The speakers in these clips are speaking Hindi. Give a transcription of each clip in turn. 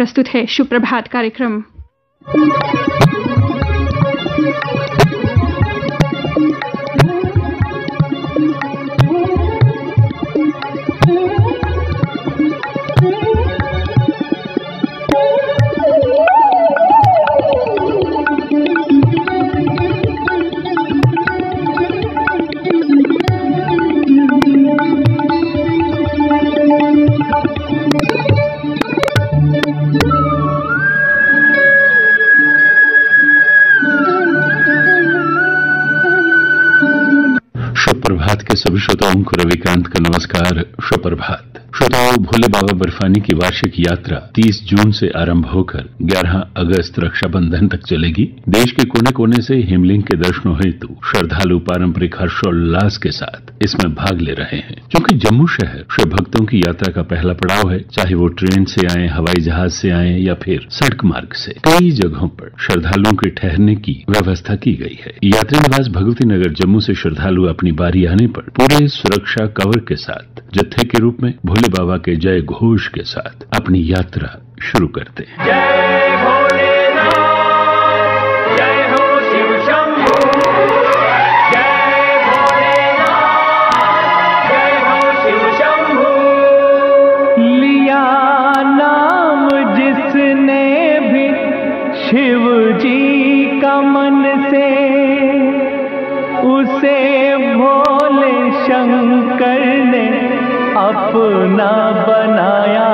प्रस्तुत है सुप्रभात कार्यक्रम। प्रभात के सभी श्रोताओं को रविकांत का नमस्कार। सुप्रभात श्रोताओं, भोले बाबा बर्फानी की वार्षिक यात्रा 30 जून से आरंभ होकर 11 अगस्त रक्षाबंधन तक चलेगी। देश के कोने कोने से हिमलिंग के दर्शनों हेतु श्रद्धालु पारंपरिक हर्षोल्लास के साथ इसमें भाग ले रहे हैं। क्योंकि जम्मू शहर शिव भक्तों की यात्रा का पहला पड़ाव है, चाहे वो ट्रेन से आए, हवाई जहाज से आए या फिर सड़क मार्ग से। कई जगहों पर श्रद्धालुओं के ठहरने की व्यवस्था की गई है। यात्री निवास भगवती नगर जम्मू से श्रद्धालु अपनी बारी आने पर पूरे सुरक्षा कवर के साथ जत्थे के रूप में भोले बाबा के जय घोष के साथ अपनी यात्रा शुरू करते हैं। जय भोलेनाथ, जय हो शिव शंभू, जय भोलेनाथ, जय हो शिव शंभू। लिया नाम जिसने भी शिव जी का मन से, उसे भोले शंकर ने अपना बनाया।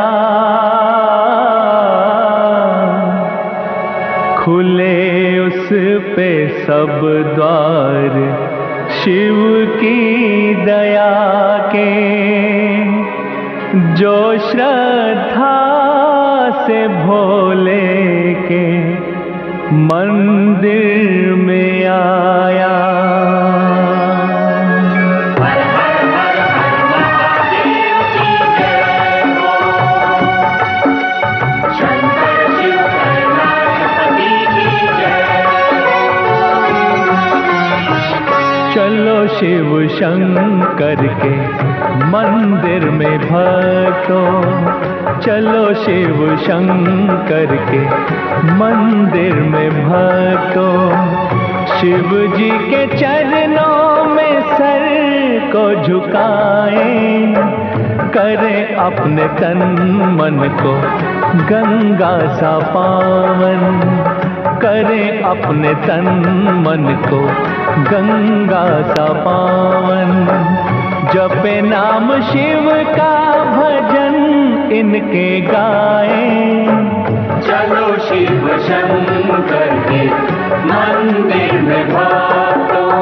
खुले उस पे सब द्वार शिव की दया के, जो श्रद्धा से भोले के मंदिर में आया। चलो शिव शंकर के मंदिर में भक्तों, चलो शिव शंकर के मंदिर में भक्तों। शिव जी के चरणों में सर को झुकाएं, करें अपने तन मन को गंगा सा पावन, करें अपने तन मन को गंगा सा पावन। जपे नाम शिव का भजन इनके गाएं, चलो शिव शंकर के मंदिर में भक्तों।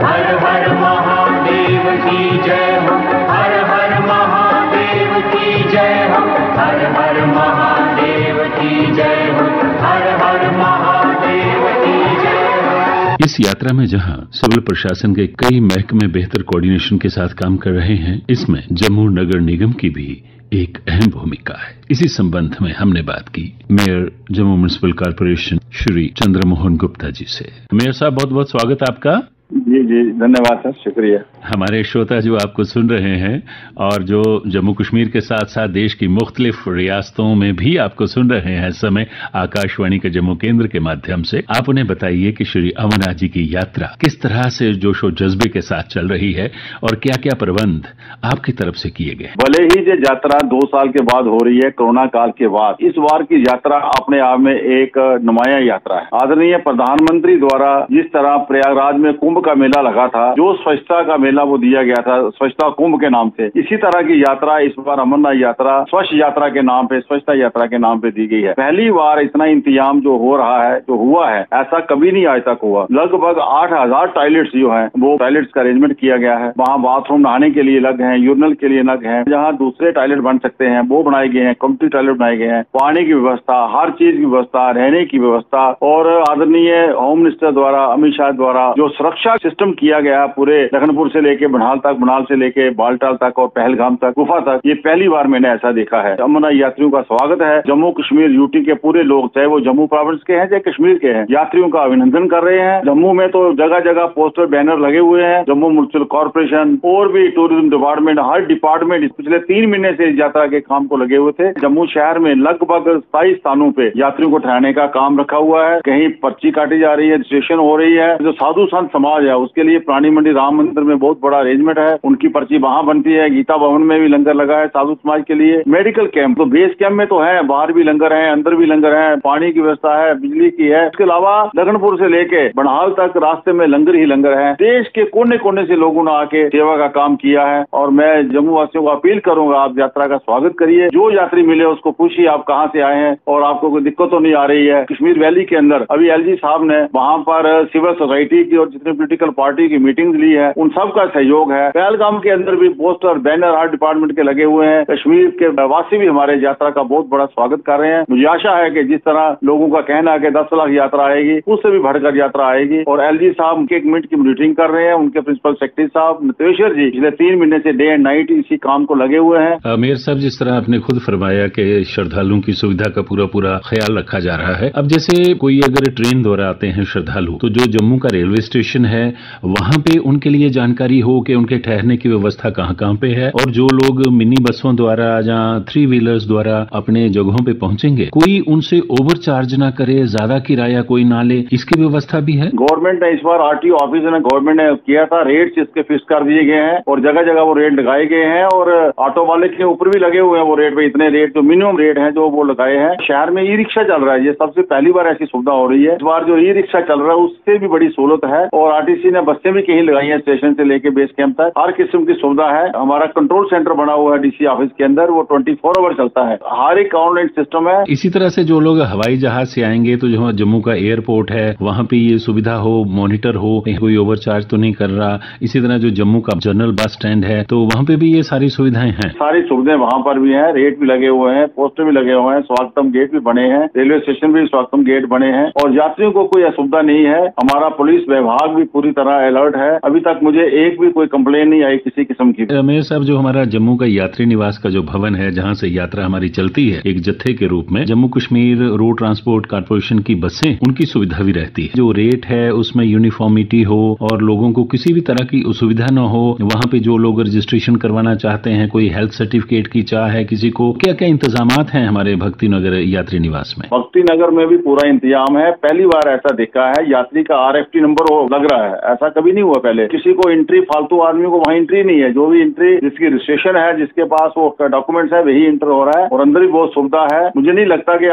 हर हर महादेव की जय हो, हर हर महादेव की जय हो, हर हर महादेव की जय हो, हर हर महादेव की जय हो। इस यात्रा में जहां सिविल प्रशासन के कई महकमे बेहतर कोऑर्डिनेशन के साथ काम कर रहे हैं, इसमें जम्मू नगर निगम की भी एक अहम भूमिका है। इसी संबंध में हमने बात की mayor Jammu municipal corporation Shri Chandramohan Gupta ji से। मेयर साहब, बहुत बहुत स्वागत आपका। जी जी, धन्यवाद सर, शुक्रिया। हमारे श्रोता जो आपको सुन रहे हैं और जो जम्मू कश्मीर के साथ साथ देश की मुख्तलिफ रियासतों में भी आपको सुन रहे हैं इस समय आकाशवाणी के जम्मू केंद्र के माध्यम से, आप उन्हें बताइए कि श्री अमरनाथ जी की यात्रा किस तरह से जोशो जज्बे के साथ चल रही है और क्या क्या प्रबंध आपकी तरफ से किए गए। भले ही ये यात्रा 2 साल के बाद हो रही है, कोरोना काल के बाद, इस बार की यात्रा अपने आप में एक नुमाया यात्रा है। आदरणीय प्रधानमंत्री द्वारा जिस तरह प्रयागराज में कुंभ का मेला लगा था, जो स्वच्छता का मेला वो दिया गया था स्वच्छता कुंभ के नाम से, इसी तरह की यात्रा इस बार अमरनाथ यात्रा स्वच्छ यात्रा के नाम पे, स्वच्छता यात्रा के नाम पे दी गई है। पहली बार इतना इंतजाम जो हो रहा है, जो हुआ है, ऐसा कभी नहीं आज तक हुआ। लगभग 8000 टॉयलेट्स जो है वो टॉयलेट्स का अरेंजमेंट किया गया है। वहाँ बाथरूम नहाने के लिए अलग है, यूरिनल के लिए अलग है, जहाँ दूसरे टॉयलेट बन सकते हैं वो बनाए गए हैं, कम्युनिटी टॉयलेट बनाए गए हैं, पानी की व्यवस्था, हर चीज की व्यवस्था, रहने की व्यवस्था। और आदरणीय होम मिनिस्टर द्वारा, अमित शाह द्वारा जो सुरक्षा सिस्टम किया गया पूरे लखनपुर से लेके बनाल तक, बनाल से लेके बालटाल तक और पहलगाम तक, गुफा तक, ये पहली बार मैंने ऐसा देखा है। अमरनाथ यात्रियों का स्वागत है। जम्मू कश्मीर यूटी के पूरे लोग, चाहे वो जम्मू प्रोविंस के हैं चाहे कश्मीर के हैं, यात्रियों का अभिनंदन कर रहे हैं। जम्मू में तो जगह जगह पोस्टर बैनर लगे हुए हैं। जम्मू म्युनिसिपल कॉर्पोरेशन और भी टूरिज्म डिपार्टमेंट, हर डिपार्टमेंट पिछले 3 महीने से इस यात्रा के काम को लगे हुए थे। जम्मू शहर में लगभग 27 स्थानों पे यात्रियों को ठहराने का काम रखा हुआ है। कहीं पर्ची काटी जा रही है, रजिस्ट्रेशन हो रही है। जो साधु संत समाज है उसके लिए प्राणी मंडी राम मंदिर में बहुत बड़ा अरेंजमेंट है, उनकी पर्ची वहां बनती है। गीता भवन में भी लंगर लगा है साधु समाज के लिए। मेडिकल कैंप तो बेस कैंप में तो है, बाहर भी लंगर है, अंदर भी लंगर है, पानी की व्यवस्था है, बिजली की है। इसके अलावा लखनपुर से लेके बनहाल तक रास्ते में लंगर ही लंगर है। देश के कोने कोने से लोगों ने आके सेवा का काम किया है और मैं जम्मू वासियों को अपील करूंगा, आप यात्रा का स्वागत करिए। जो यात्री मिले उसको पूछिए आप कहाँ से आए हैं और आपको कोई दिक्कत तो नहीं आ रही है। कश्मीर वैली के अंदर अभी एलजी साहब ने वहाँ पर सिविल सोसाइटी की और जितनी पोलिटिकल पार्टी की मीटिंग ली है, उन सब का सहयोग है। पहलगाम के अंदर भी पोस्टर बैनर हर डिपार्टमेंट के लगे हुए हैं। कश्मीर के वासी भी हमारे यात्रा का बहुत बड़ा स्वागत कर रहे हैं। मुझे आशा है कि जिस तरह लोगों का कहना है कि 10 लाख यात्रा आएगी, उससे भी बढ़कर यात्रा आएगी। और एलजी साहब 1 मिनट की मीटिंग कर रहे हैं। उनके प्रिंसिपल सेक्रेटरी साहब नितेश्वर जी पिछले 3 महीने से डे एंड नाइट इसी काम को लगे हुए हैं। मेयर साहब, जिस तरह आपने खुद फरमाया कि श्रद्धालुओं की सुविधा का पूरा ख्याल रखा जा रहा है। अब जैसे कोई अगर ट्रेन द्वारा आते हैं श्रद्धालु, तो जो जम्मू का रेलवे स्टेशन है वहां पे उनके लिए जानकारी हो कि उनके ठहरने की व्यवस्था कहाँ पे है, और जो लोग मिनी बसों द्वारा या 3 व्हीलर्स द्वारा अपने जगहों पे पहुंचेंगे, कोई उनसे ओवर चार्ज ना करे, ज्यादा किराया कोई ना ले, इसकी व्यवस्था भी है। गवर्नमेंट ने इस बार आरटीओ ऑफिस ने गवर्नमेंट ने किया था, रेट्स इसके फिक्स कर दिए गए हैं और जगह जगह वो रेट लगाए गए हैं और ऑटो वाले के ऊपर भी लगे हुए हैं वो रेट पे, इतने रेट जो मिनिमम रेट है जो वो लगाए हैं। शहर में ई रिक्शा चल रहा है, ये सबसे पहली बार ऐसी सुविधा हो रही है। इस बार जो ई रिक्शा चल रहा है उससे भी बड़ी सहूलत है और आरटीसी ने बसें भी कहीं लगाई है स्टेशन से लेके बेस कैंप तक, हर किस्म की सुविधा है। हमारा कंट्रोल सेंटर बना हुआ है डीसी ऑफिस के अंदर, वो 24 आवर चलता है, हर एक ऑनलाइन सिस्टम है। इसी तरह से जो लोग हवाई जहाज से आएंगे तो जो जम्मू का एयरपोर्ट है वहां पे ये सुविधा हो, मॉनिटर हो, कोई ओवरचार्ज तो नहीं कर रहा। इसी तरह जो जम्मू का जनरल बस स्टैंड है तो वहां पे भी ये सारी सुविधाएं हैं। सारी सुविधाएं वहां पर भी हैं, रेट भी लगे हुए हैं, पोस्टर भी लगे हुए हैं, स्वागतम गेट भी बने हैं, रेलवे स्टेशन भी स्वागतम गेट बने हैं और यात्रियों को कोई असुविधा नहीं है। हमारा पुलिस विभाग भी पूरी तरह अलर्ट है। अभी तक मुझे एक भी कोई कंप्लेन नहीं आई किसी किस्म की। मेयर साहब, जो हमारा जम्मू का यात्री निवास का जो भवन है जहां से यात्रा हमारी चलती है एक जत्थे के रूप में, Jammu Kashmir road transport corporation की बसें, उनकी सुविधा भी रहती है। जो रेट है उसमें यूनिफॉर्मिटी हो और लोगों को किसी भी तरह की असुविधा न हो। वहां पे जो लोग रजिस्ट्रेशन करवाना चाहते हैं, कोई हेल्थ सर्टिफिकेट की चाह है किसी को, क्या क्या इंतजामात हैं हमारे भक्ति नगर यात्री निवास में? भक्ति नगर में भी पूरा इंतजाम है। पहली बार ऐसा देखा है, यात्री का RFT नंबर लग रहा है, ऐसा कभी नहीं हुआ पहले। किसी को एंट्री, फालतू आदमी को वहाँ एंट्री नहीं है। जो भी एंट्री, जिसकी रजिस्ट्रेशन है, जिसके पास वो डॉक्यूमेंट्स है, वही एंटर हो रहा है और अंदर भी बहुत सुविधा है। मुझे नहीं लगता कि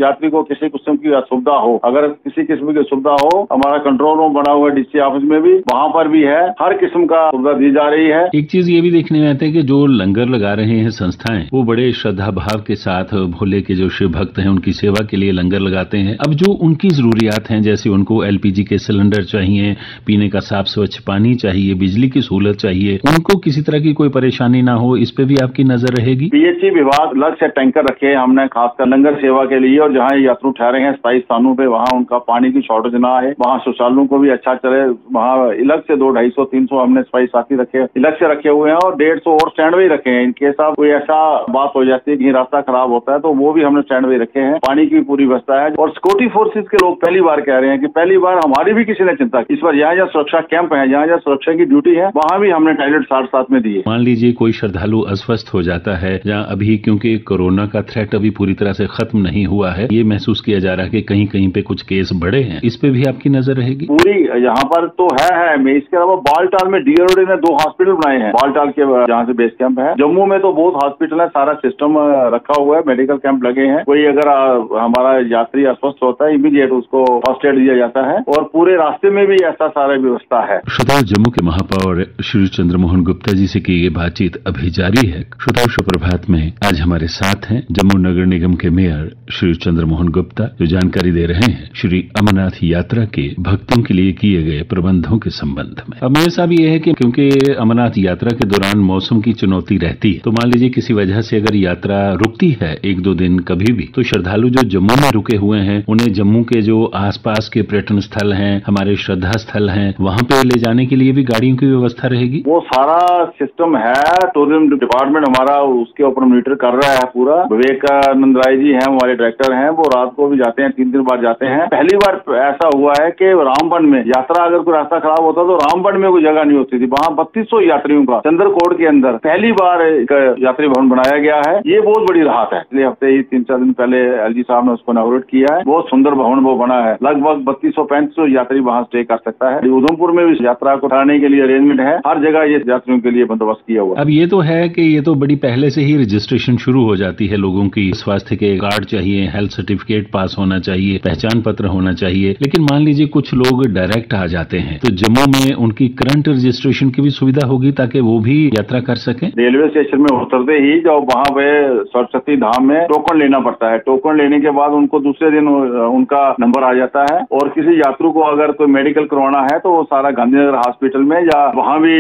यात्री को किसी किस्म की असुविधा हो। अगर किसी किस्म की सुविधा हो, हमारा कंट्रोल रूम बना हुआ है डीसी ऑफिस में भी, वहाँ पर भी है, हर किस्म का सुविधा दी जा रही है। एक चीज ये भी देखने में आती है कि जो लंगर लगा रहे हैं संस्थाएं, वो बड़े श्रद्धा भाव के साथ भोले के जो शिव भक्त हैं उनकी सेवा के लिए लंगर लगाते हैं। अब जो उनकी जरूरियात हैं, जैसे उनको LPG के सिलेंडर चाहिए, पीने का साफ स्वच्छ पानी चाहिए, बिजली की सहूलत चाहिए, उनको किसी तरह की कोई परेशानी ना हो, इस पे भी आपकी नजर रहेगी? PHE विभाग अलग से टैंकर रखे हमने खासकर लंगर सेवा के लिए और जहाँ यात्रु ठहरे हैं 27 स्थानों पे, वहाँ उनका पानी की शॉर्टेज ना है, वहाँ शौचालयों को भी अच्छा चले, वहाँ अलग से 200, 250, 300 हमने सफाई साथी रखे अलग से रखे हुए हैं और 150 और स्टैंड भी रखे हैं। इनके साथ कोई ऐसा बात हो जाती है कि रास्ता खराब होता है तो वो भी हमने स्टैंड भी रखे हैं। पानी की पूरी व्यवस्था है और सिक्योरिटी फोर्सेज के लोग पहली बार कह रहे हैं कि पहली बार हमारी भी किसी ने चिंता की। इस बार जहाँ सुरक्षा कैंप है, जहाँ सुरक्षा की ड्यूटी है, वहाँ भी हमने टॉयलेट साथ में दिए। मान लीजिए कोई श्रद्धालु अस्वस्थ हो जाता है, जहाँ अभी क्योंकि कोरोना का थ्रेट अभी पूरी तरह से खत्म नहीं हुआ है, ये महसूस किया जा रहा है कि कहीं कहीं पे कुछ केस बढ़े हैं, इस पे भी आपकी नजर रहेगी? पूरी यहाँ पर तो है। इसके अलावा बालटाल में DROD ने 2 हॉस्पिटल बनाए हैं, बालटाल के जहाँ से बेस कैंप है। जम्मू में तो बहुत हॉस्पिटल है, सारा सिस्टम रखा हुआ है, मेडिकल कैंप लगे हैं। कोई अगर हमारा यात्री अस्वस्थ होता है, इमीडिएट उसको फर्स्ट एड दिया जाता है और पूरे रास्ते में भी ऐसा सारा व्यवस्था है। श्रोताओं, जम्मू के महापौर श्री चंद्रमोहन गुप्ता जी से की ये बातचीत अभी जारी है। श्रोताओं, सुप्रभात में आज हमारे साथ हैं जम्मू नगर निगम के मेयर श्री चंद्रमोहन गुप्ता, जो जानकारी दे रहे हैं श्री अमरनाथ यात्रा के भक्तों के लिए किए गए प्रबंधों के संबंध में। अब मेयर साहब, ये है कि क्योंकि अमरनाथ यात्रा के दौरान मौसम की चुनौती रहती है, तो मान लीजिए किसी वजह से अगर यात्रा रुकती है 1-2 दिन कभी भी, तो श्रद्धालु जो जम्मू में रुके हुए हैं उन्हें जम्मू के जो आसपास के पर्यटन स्थल हैं, हमारे श्रद्धा स्थल हैं, वहाँ पे ले जाने के लिए भी गाड़ियों की व्यवस्था रहेगी? वो सारा सिस्टम है, टूरिज्म डिपार्टमेंट हमारा उसके ऊपर मॉनिटर कर रहा है पूरा। विवेकानंद राय जी हैं, हमारे डायरेक्टर हैं, वो रात को भी जाते हैं, 3 बार जाते हैं। पहली बार ऐसा हुआ है कि रामबन में यात्रा, अगर कोई रास्ता खराब होता तो रामबन में कोई जगह नहीं होती थी, वहाँ 3200 यात्रियों का चंद्रकोट के अंदर पहली बार एक यात्री भवन बनाया गया है। ये बहुत बड़ी राहत है। पिछले हफ्ते ही 3-4 दिन पहले एलजी साहब ने उसको इनॉग्रेट किया है। बहुत सुंदर भवन वो बना है, लगभग 3200-3500 यात्री वहाँ स्टे कर सकता है। उधमपुर में भी यात्रा को उठाने के लिए अरेंजमेंट है, हर जगह ये यात्रियों के लिए बंदोबस्त किया हुआ है। अब ये तो है कि ये तो बड़ी पहले से ही रजिस्ट्रेशन शुरू हो जाती है लोगों की, स्वास्थ्य के कार्ड चाहिए, हेल्थ सर्टिफिकेट पास होना चाहिए, पहचान पत्र होना चाहिए। लेकिन मान लीजिए कुछ लोग डायरेक्ट आ जाते हैं, तो जम्मू में उनकी करंट रजिस्ट्रेशन की भी सुविधा होगी ताकि वो भी यात्रा कर सकें? रेलवे स्टेशन में उतरते ही जब वहाँ पे सरस्वती धाम में टोकन लेना पड़ता है। टोकन लेने के बाद उनको दूसरे दिन उनका नंबर आ जाता है, और किसी यात्रु को अगर कोई मेडिकल करवाना है तो वो सारा गांधीनगर हॉस्पिटल में, या वहाँ भी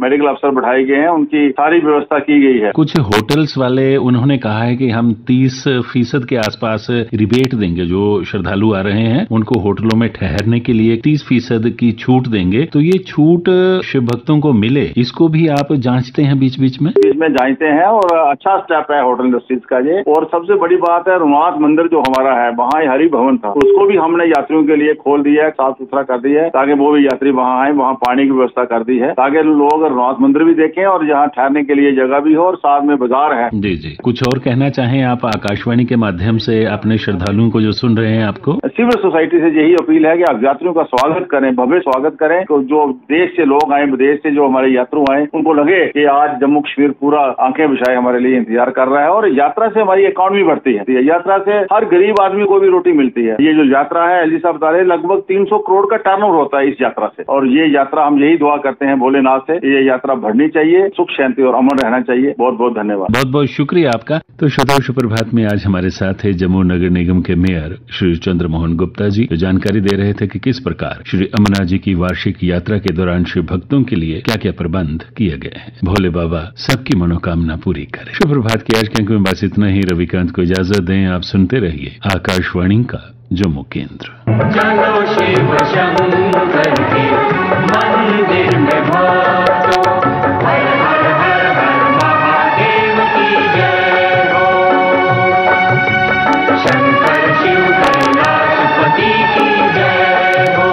मेडिकल अफसर बैठाए गए हैं, उनकी सारी व्यवस्था की गई है। कुछ होटल्स वाले उन्होंने कहा है कि हम 30% के आसपास रिबेट देंगे, जो श्रद्धालु आ रहे हैं उनको होटलों में ठहरने के लिए 30% की छूट देंगे। तो ये छूट शिव भक्तों को मिले, इसको भी आप जांचते हैं बीच बीच में जांचते हैं, और अच्छा स्टेप है होटल इंडस्ट्रीज का ये। और सबसे बड़ी बात है, रघुनाथ मंदिर जो हमारा है, वहाँ हरि भवन था, उसको भी हमने यात्रियों के लिए खोल दिया है, साफ सुथरा कर दिया है, ताकि वो भी यात्री वहाँ आए। वहाँ पानी की व्यवस्था कर दी है ताकि लोग रघुनाथ मंदिर भी देखें और यहाँ ठहरने के लिए जगह भी हो, और साथ में बाजार है। जी जी, कुछ और कहना चाहें आप आकाशवाणी के माध्यम से अपने श्रद्धालुओं को जो सुन रहे हैं? आपको सिविल सोसाइटी से यही अपील है कि आप यात्रियों का स्वागत करें, भव्य स्वागत करें। तो जो देश से लोग आए, विदेश से जो हमारे यात्रु आए, उनको लगे कि आज जम्मू कश्मीर पूरा आंखें बिछाए हमारे लिए इंतजार कर रहा है। और यात्रा से हमारी इकॉनमी बढ़ती है, यात्रा से हर गरीब आदमी को भी रोटी मिलती है। ये जो यात्रा है, एलजी साहब बता रहे, लगभग 300 करोड़ का टर्नओवर होता है इस यात्रा से। और ये यात्रा हम यही दुआ करते हैं भोलेनाथ से, ये यात्रा बढ़नी चाहिए, सुख शांति और अमन रहना चाहिए। बहुत बहुत धन्यवाद। बहुत बहुत शुक्रिया आपका। तो श्रोताओं, सुप्रभात में आज हमारे साथ है जम्मू नगर निगम के मेयर श्री चंद्र मोहन गुप्ता जी, जो जानकारी दे रहे थे कि किस प्रकार श्री अमरनाथ जी की वार्षिक यात्रा के दौरान शिव भक्तों के लिए क्या क्या प्रबंध किए गए हैं। भोले बाबा सबकी मनोकामना पूरी करे। सुप्रभात की आज के अंक में बस इतना ही। रविकांत को इजाजत दें। आप सुनते रहिए आकाशवाणी का जम्मू केंद्र। चलो शिव शंकर के मंदिर में भक्तो, हर हर हर हर महादेव की जय हो। शंकर शिव कैलाशपति की जय हो।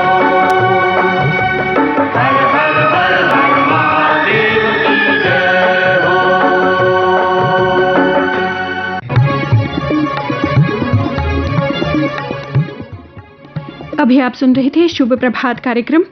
हर हर हर हर महादेव की जय हो। अभी आप सुन रहे थे शुभ प्रभात कार्यक्रम